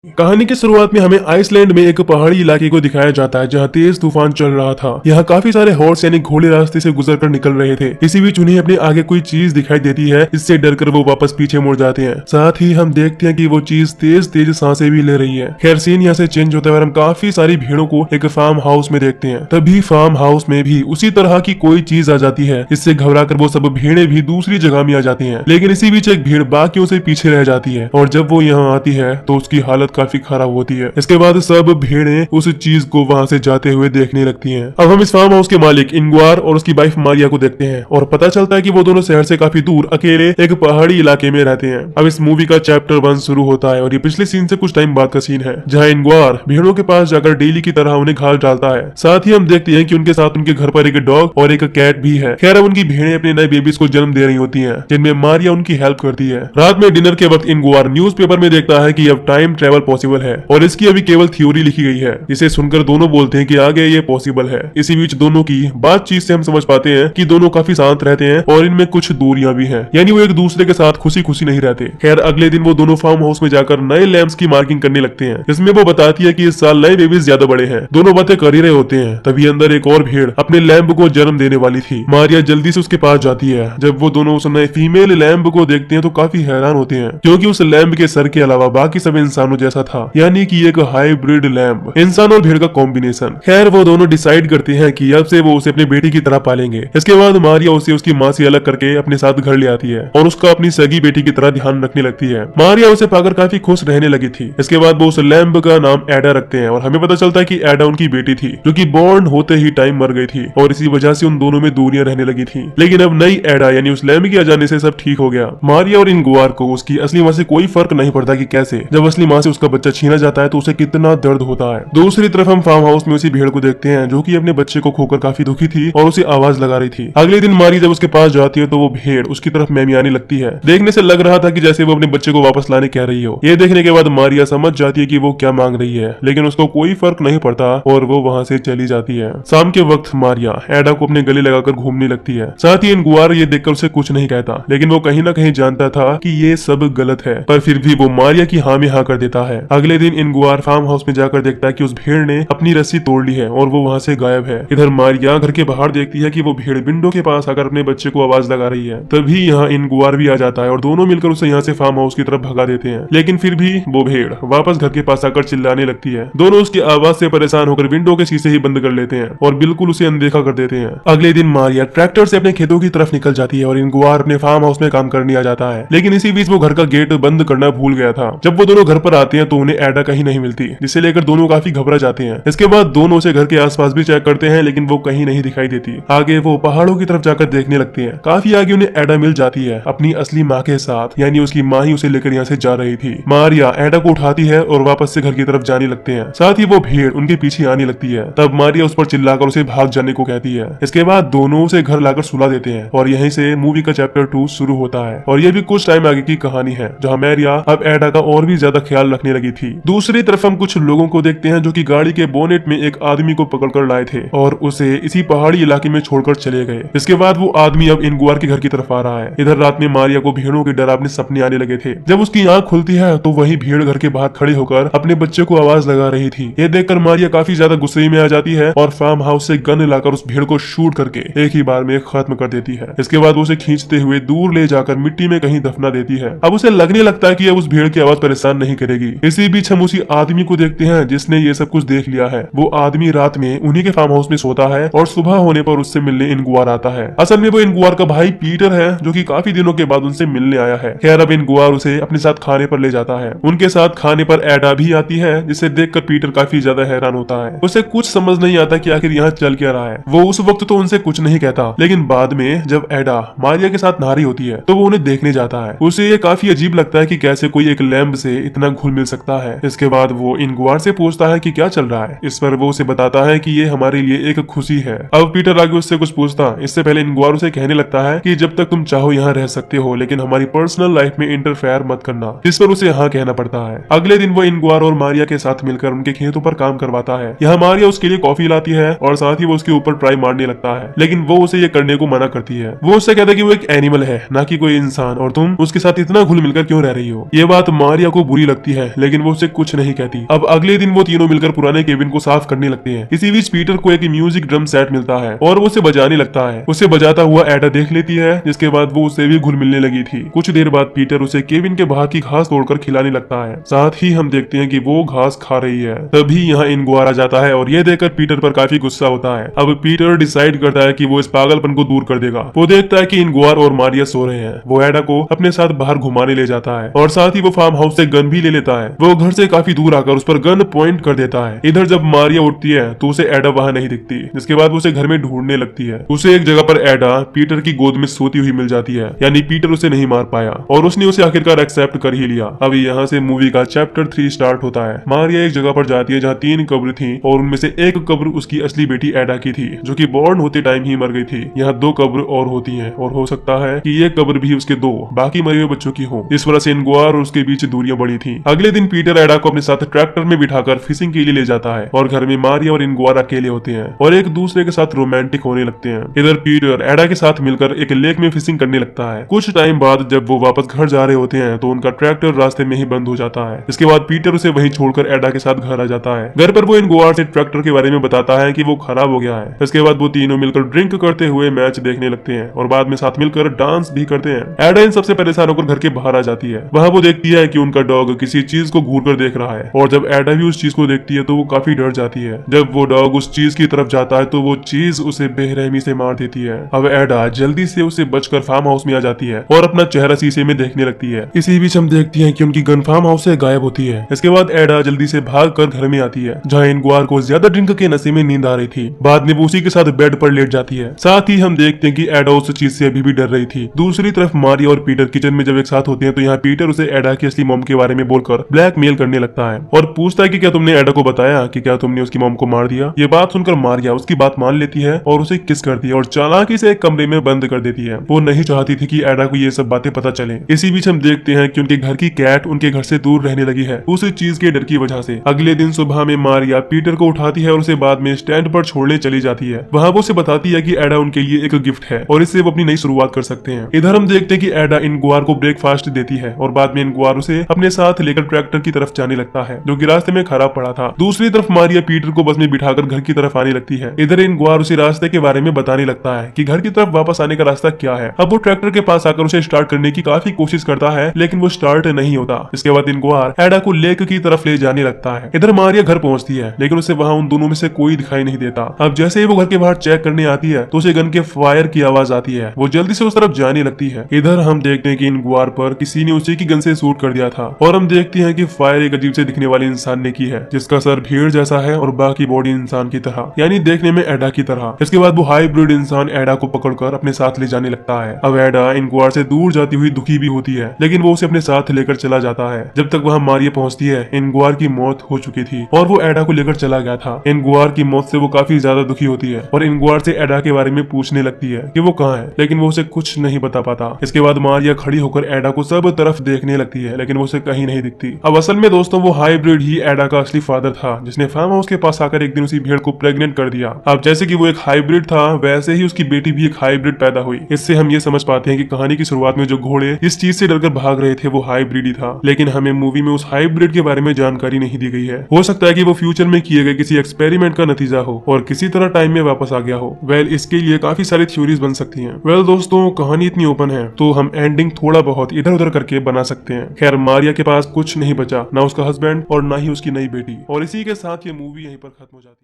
कहानी की शुरुआत में हमें आइसलैंड में एक पहाड़ी इलाके को दिखाया जाता है जहाँ तेज तूफान चल रहा था। यहाँ काफी सारे हॉर्स यानी घोड़े रास्ते से गुजर कर निकल रहे थे। इसी बीच उन्हें अपने आगे कोई चीज दिखाई देती है, इससे डरकर वो वापस पीछे मुड़ जाते हैं। साथ ही हम देखते हैं कि वो चीज तेज तेज सांसें भी ले रही है। खैर सीन यहाँ से चेंज होता है और हम काफी सारी भीड़ों को एक फार्म हाउस में देखते हैं। तभी फार्म हाउस में भी उसी तरह की कोई चीज आ जाती है, इससे घबरा कर वो सब भीड़ें भी दूसरी जगह में आ जाती है। लेकिन इसी बीच एक भीड़ बाकियों से पीछे रह जाती है और जब वो यहाँ आती है तो उसकी हालत काफी खराब होती है। इसके बाद सब भीड़ें उस चीज को वहां से जाते हुए देखने लगती हैं। अब हम इस फार्म हाउस के मालिक इंग्वार और उसकी वाइफ मारिया को देखते हैं और पता चलता है कि वो दोनों शहर से काफी दूर अकेले एक पहाड़ी इलाके में रहते हैं। अब इस मूवी का चैप्टर 1 शुरू होता है और ये पिछले सीन से कुछ टाइम बाद का सीन है, जहाँ इंग्वार भीड़ों के पास जाकर डेली की तरह उन्हें घास डालता है। साथ ही हम देखते हैं कि उनके साथ उनके घर पर एक डॉग और एक कैट भी है। खैर अब उनकी भीड़ें अपने नए बेबीज को जन्म दे रही होती हैं, जिनमें मारिया उनकी हेल्प करती है। रात में डिनर के वक्त इंग्वार न्यूज़पेपर में देखता है कि अब टाइम ट्रेवल पॉसिबल है और इसकी अभी केवल थ्योरी लिखी गई है, जिसे सुनकर दोनों बोलते हैं कि आगे ये पॉसिबल है। इसी बीच दोनों की बातचीत से हम समझ पाते हैं कि दोनों काफी शांत रहते हैं और इनमें कुछ दूरियां भी हैं, यानी वो एक दूसरे के साथ खुशी खुशी नहीं रहते। खैर अगले दिन वो दोनों फार्म हाउस में जाकर नए लैम्प्स की मार्किंग करने लगते हैं, जिसमें वो बताती है कि इस साल नए बेबीज ज्यादा बड़े हैं। दोनों बातें कर ही रहे होते हैं, तभी अंदर एक और भीड़ अपने लैम्प को जन्म देने वाली थी। मारिया जल्दी से उसके पास जाती है। जब वो दोनों उस नए फीमेल लैम्प को देखते हैं तो काफी हैरान होते हैं, क्योंकि उस लैम्प के सर के अलावा बाकी सब इंसानों जैसा था, यानी कि एक हाइब्रिड लैम्प, इंसान और भीड़ का कॉम्बिनेशन। खैर वो दोनों डिसाइड करते हैं कि अब से वो उसे अपनी बेटी की तरह पालेंगे। इसके बाद मारिया उसे उसकी माँ से अलग करके अपने साथ घर ले आती है और उसका अपनी सगी बेटी की तरह ध्यान रखने लगती है। मारिया उसे पाकर काफी खुश रहने लगी थी। इसके बाद वो उस लैम्प का नाम एडा रखते हैं और हमें पता चलता है कि एडा उनकी बेटी थी, जो कि बॉर्न होते ही टाइम मर गई थी और इसी वजह से उन दोनों में दूरियां रहने लगी थी। लेकिन अब नई एडा यानी उस लैम्प के आ जाने से सब ठीक हो गया। मारिया और इंग्वार को उसकी असली माँ से कोई फर्क नहीं पड़ता कि कैसे जब असली माँ से उसका बच्चा छीना जाता है तो उसे कितना दर्द होता है। दूसरी तरफ हम फार्म हाउस में उसी भीड़ को देखते हैं जो कि अपने बच्चे को खोकर काफी दुखी थी और उसे आवाज लगा रही थी। अगले दिन मारी जब उसके पास जाती है तो वो भीड़ उसकी तरफ मेमियाने लगती है। देखने से लग रहा था कि जैसे वो अपने बच्चे को वापस लाने कह रही हो। ये देखने के बाद मारिया समझ जाती है कि वो क्या मांग रही है, लेकिन उसको कोई फर्क नहीं पड़ता और वो वहाँ से चली जाती है। शाम के वक्त मारिया एडा को अपने गले लगाकर घूमने लगती है। साथ ही इंग्वार ये देखकर उसे कुछ नहीं कहता, लेकिन वो कहीं ना कहीं जानता था कि ये सब गलत है, पर फिर भी वो मारिया की हाँ में हाँ कर देता है। अगले दिन इंग्वार फार्म हाउस में जाकर देखता है कि उस भीड़ ने अपनी रस्सी तोड़ ली है और वो वहाँ से गायब है। इधर मारिया घर के बाहर देखती है कि वो भीड़ विंडो के पास आकर अपने बच्चे को आवाज लगा रही है। तभी यहाँ इंग्वार भी आ जाता है और दोनों मिलकर उसे यहाँ से फार्म हाउस की तरफ भगा देते हैं, लेकिन फिर भी वो भीड़ वापस घर के पास आकर चिल्लाने लगती है। दोनों उसकी आवाज से परेशान होकर विंडो के शीशे ही बंद कर लेते हैं और बिल्कुल उसे अनदेखा कर देते हैं। अगले दिन मारिया ट्रैक्टर से अपने खेतों की तरफ निकल जाती है और इंग्वार अपने फार्म हाउस में काम करने आ जाता है, लेकिन इसी बीच वो घर का गेट बंद करना भूल गया था। जब वो दोनों घर पर आते हैं तो उन्हें एडा कहीं नहीं मिलती, जिसे लेकर दोनों काफी घबरा जाते हैं। इसके बाद दोनों उसे घर के आसपास भी चेक करते हैं, लेकिन वो कहीं नहीं दिखाई देती। आगे वो पहाड़ों की तरफ जाकर देखने लगते हैं। काफी आगे उन्हें एडा मिल जाती है अपनी असली माँ के साथ, यानी उसकी माँ ही उसे लेकर यहाँ से जा रही थी। मारिया एडा को उठाती है और वापस से घर की तरफ जाने लगते हैं। साथ ही वो भीड़ उनके पीछे आने लगती है। तब मारिया उस पर चिल्लाकर उसे भाग जाने को कहती है। इसके बाद दोनों उसे घर लाकर सुला देते हैं और यहीं से मूवी का चैप्टर 2 शुरू होता है। और ये भी कुछ टाइम आगे की कहानी है, जहाँ मारिया अब एडा का और भी ज्यादा ख्याल रखने लगी थी। दूसरी तरफ हम कुछ लोगों को देखते हैं जो कि गाड़ी के बोनेट में एक आदमी को पकड़कर लाए थे और उसे इसी पहाड़ी इलाके में छोड़कर चले गए। इसके बाद वो आदमी अब इंग्वार के घर की तरफ आ रहा है। इधर रात में मारिया को भीड़ों के डरावने सपने आने लगे थे। जब उसकी आंख खुलती है तो वही भीड़ घर के बाहर खड़े होकर अपने बच्चे को आवाज लगा रही थी। ये देखकर मारिया काफी ज्यादा गुस्से में आ जाती है और फार्म हाउस से गन लाकर उस भीड़ को शूट करके एक ही बार में खत्म कर देती है। इसके बाद वो उसे खींचते हुए दूर ले जाकर मिट्टी में कहीं दफना देती है। अब उसे लगने लगता है कि अब उस भीड़ की आवाज परेशान नहीं करेगी। इसी बीच हम उसी आदमी को देखते हैं जिसने ये सब कुछ देख लिया है। वो आदमी रात में उन्हीं के फार्म हाउस में सोता है और सुबह होने पर उससे मिलने इंग्वार आता है। असल में वो इंग्वार का भाई पीटर है, जो कि काफी दिनों के बाद उनसे मिलने आया है। खैर अब इंग्वार उसे अपने साथ खाने पर ले जाता है। उनके साथ खाने पर एडा भी आती है, जिसे देखकर पीटर काफी ज्यादा हैरान होता है। उसे कुछ समझ नहीं आता कि आखिर यहाँ चल क्या रहा है। वो उस वक्त तो उनसे कुछ नहीं कहता, लेकिन बाद में जब एडा मारिया के साथ नहा रही होती है तो वो उन्हें देखने जाता है। उसे ये काफी अजीब लगता है कि कैसे कोई एक लैम्प से इतना घुल मिल सकता है। इसके बाद वो इंग्वार से पूछता है कि क्या चल रहा है। इस पर वो उसे बताता है कि ये हमारे लिए एक खुशी है। अब पीटर आगे उससे कुछ पूछता, इससे पहले इंग्वार उसे कहने लगता है कि जब तक तुम चाहो यहाँ रह सकते हो, लेकिन हमारी पर्सनल लाइफ में इंटरफेयर मत करना। इस पर उसे हाँ कहना पड़ता है। अगले दिन वो इंग्वार और मारिया के साथ मिलकर उनके खेतों पर काम करवाता है। यहाँ मारिया उसके लिए कॉफी लाती है और साथ ही वो उसके ऊपर ट्राई मारने लगता है, लेकिन वो उसे ये करने को मना करती है। वो उससे कहता है कि वो एक एनिमल है, ना कि कोई इंसान, और तुम उसके साथ इतना घुल मिलकर क्यों रह रही हो। ये बात मारिया को बुरी लगती है, लेकिन वो उसे कुछ नहीं कहती। अब अगले दिन वो तीनों मिलकर पुराने केबिन को साफ करने लगते हैं। इसी बीच पीटर को एक म्यूजिक ड्रम सेट मिलता है और वो उसे बजाने लगता है। उसे बजाता हुआ एडा देख लेती है, जिसके बाद वो उसे भी घुल मिलने लगी थी। कुछ देर बाद पीटर उसे केबिन के बाहर की घास तोड़कर खिलाने लगता है। साथ ही हम देखते हैं कि वो घास खा रही है। तभी यहाँ इनगुआर आ जाता है और ये देखकर पीटर पर काफी गुस्सा होता है। अब पीटर डिसाइड करता है कि वो इस पागलपन को दूर कर देगा। वो देखता है कि इनगुआर और मारिया सो रहे हैं। वो एडा को अपने साथ बाहर घुमाने ले जाता है और साथ ही वो फार्म हाउस से गन भी ले लेता है। वो घर से काफी दूर आकर उस पर गन पॉइंट कर देता है। इधर जब मारिया उठती है तो उसे एडा वहां नहीं दिखती, जिसके बाद वो उसे घर में ढूंढने लगती है। उसे एक जगह पर एडा पीटर की गोद में सोती हुई मिल जाती है, यानी पीटर उसे नहीं मार पाया और उसने उसे आखिरकार एक्सेप्ट कर ही लिया। अब यहाँ से मूवी का चैप्टर 3 स्टार्ट होता है। मारिया एक जगह पर जाती है जहाँ 3 कब्र थी और उनमें से एक कब्र उसकी असली बेटी एडा की थी, जो कि बॉर्न होते टाइम ही मर गई थी। यहाँ 2 कब्र और होती हैं और हो सकता है कि ये कब्र भी उसके 2 बाकी मरे हुए बच्चों की हो। इस वजह से इनगुआर और उसके बीच दूरियां बढ़ी थी। अगले दिन पीटर एडा को अपने साथ ट्रैक्टर में बिठाकर फिशिंग के लिए ले जाता है और घर में मारिया और इनगुआर अकेले होते हैं और एक दूसरे के साथ रोमांटिक होने लगते हैं। इधर पीटर एडा के साथ मिलकर एक लेक में फिशिंग करने लगता है। कुछ टाइम बाद जब वो वापस घर जा रहे होते हैं तो उनका ट्रैक्टर रास्ते में ही बंद हो जाता है। इसके बाद पीटर उसे वहीं छोड़कर एडा के साथ घर आ जाता है। घर पर वो इनगुआर से ट्रैक्टर के बारे में बताता है कि वो खराब हो गया है। इसके बाद वो तीनों मिलकर ड्रिंक करते हुए मैच देखने लगते हैं और बाद में साथ मिलकर डांस भी करते हैं। एडा इन सबसे परेशान होकर घर के बाहर आ जाती है। वहां वो देखती है कि उनका डॉग किसी चीज को घूर कर देख रहा है और जब एडा भी उस चीज को देखती है तो वो काफी डर जाती है। जब वो डॉग उस चीज की तरफ जाता है तो वो चीज उसे बेरहमी से मार देती है। अब एडा जल्दी से उसे बचकर फार्म हाउस में आ जाती है और अपना चेहरा शीशे में देखने लगती है। इसी बीच हम देखती हैं कि उनकी गन फार्म हाउस से गायब होती है। इसके बाद एडा जल्दी से भागकर घर में आती है, जहाँ इनगुआर को ज्यादा ड्रिंक के नशे में नींद आ रही थी। बाद में वो उसी के साथ बेड पर लेट जाती है। साथ ही हम देखते हैं कि एडा उस चीज से अभी भी डर रही थी। दूसरी तरफ मारिया और पीटर किचन में जब एक साथ होते हैं तो यहाँ पीटर उसे एडा की असली मॉम के बारे में बोलकर ब्लैकमेल करने लगता है और पूछता है कि क्या तुमने एडा को बताया कि क्या तुमने उसकी मॉम को मार दिया। ये बात सुनकर मारिया उसकी बात मान लेती है और उसे किस करती है और चालाकी से एक कमरे में बंद कर देती है। वो नहीं चाहती थी कि एडा को ये सब बातें पता चले। इसी बीच हम देखते हैं कि उनके घर की कैट उनके घर से दूर रहने लगी है उस चीज के डर की वजह से। अगले दिन सुबह में मारिया पीटर को उठाती है और उसे बाद में स्टैंड पर छोड़ने चली जाती है। वहाँ वो उसे बताती है कि एडा उनके लिए एक गिफ्ट है और इससे वो अपनी नई शुरुआत कर सकते हैं। इधर हम देखते हैं कि एडा इनगुआर को ब्रेकफास्ट देती है और बाद में इनगुआर उसे अपने साथ लेकर ट्रैक्टर की तरफ जाने लगता है, जो कि रास्ते में खराब पड़ा था। दूसरी तरफ मारिया पीटर को बस में बिठाकर घर की तरफ आने लगती है। इधर इनगुआर उसे रास्ते के बारे में बताने लगता है कि घर की तरफ वापस आने का रास्ता क्या है। अब वो ट्रैक्टर के पास आकर उसे स्टार्ट करने की काफी कोशिश करता है, लेकिन वो स्टार्ट नहीं होता। इसके बाद इनगुआर एडा को लेक की तरफ ले जाने लगता है। इधर मारिया घर पहुंचती है, लेकिन उसे वहां उन दोनों में से कोई दिखाई नहीं देता। अब जैसे ही वो घर के बाहर चेक करने आती है तो उसे गन के फायर की आवाज आती है। वो जल्दी से उस तरफ जाने लगती है। इधर हम देखते हैं कि इनगुआर पर किसी ने उसी की गन से शूट कर दिया था और हम देखते हैं कि फायर एक अजीब से दिखने वाले इंसान ने की है, जिसका सर भीड़ जैसा है और बाकी बॉडी इंसान की तरह, यानी देखने में एडा की तरह। इसके बाद वो हाइब्रिड इंसान एडा को पकड़कर अपने साथ ले जाने लगता है। अब एडा इनगुआर से दूर जाती हुई दुखी भी होती है, लेकिन वो उसे अपने साथ लेकर चला जाता है। जब तक वहां मारिया पहुंचती है, इनगुआर की मौत हो चुकी थी और वो एडा को लेकर चला गया था। इनगुआर की मौत से वो काफी ज्यादा दुखी होती है और इनगुआर से एडा के बारे में पूछने लगती है कि वो कहाँ है, लेकिन वो उसे कुछ नहीं बता पाता। इसके बाद मारिया खड़ी होकर एडा को सब तरफ देखने लगती है, लेकिन वो उसे कहीं नहीं दिखती। अब असल में दोस्तों वो हाइब्रिड ही एडा का असली फादर था, जिसने फार्म हाउस के पास आकर एक दिन उसी भेड़ को प्रेग्नेंट कर दिया। अब जैसे कि वो एक हाइब्रिड था, वैसे ही उसकी बेटी भी एक हाइब्रिड पैदा हुई। इससे हम ये समझ पाते हैं कि कहानी की शुरुआत में जो घोड़े इस चीज से डरकर भाग रहे थे वो हाइब्रिड ही था, लेकिन हमें मूवी में उस हाइब्रिड के बारे में जानकारी नहीं दी गई है। हो सकता है कि वो फ्यूचर में किए गए किसी एक्सपेरिमेंट का नतीजा हो और किसी तरह टाइम में वापस आ गया हो। वेल इसके लिए काफी सारी थ्योरीज बन सकती हैं। वेल दोस्तों कहानी इतनी ओपन है तो हम एंडिंग थोड़ा बहुत इधर उधर करके बना सकते हैं। खैर मारिया के पास कुछ नहीं बचा, ना उसका हस्बैंड और ना ही उसकी नई बेटी, और इसी के साथ ये मूवी यहीं पर खत्म हो जाती है।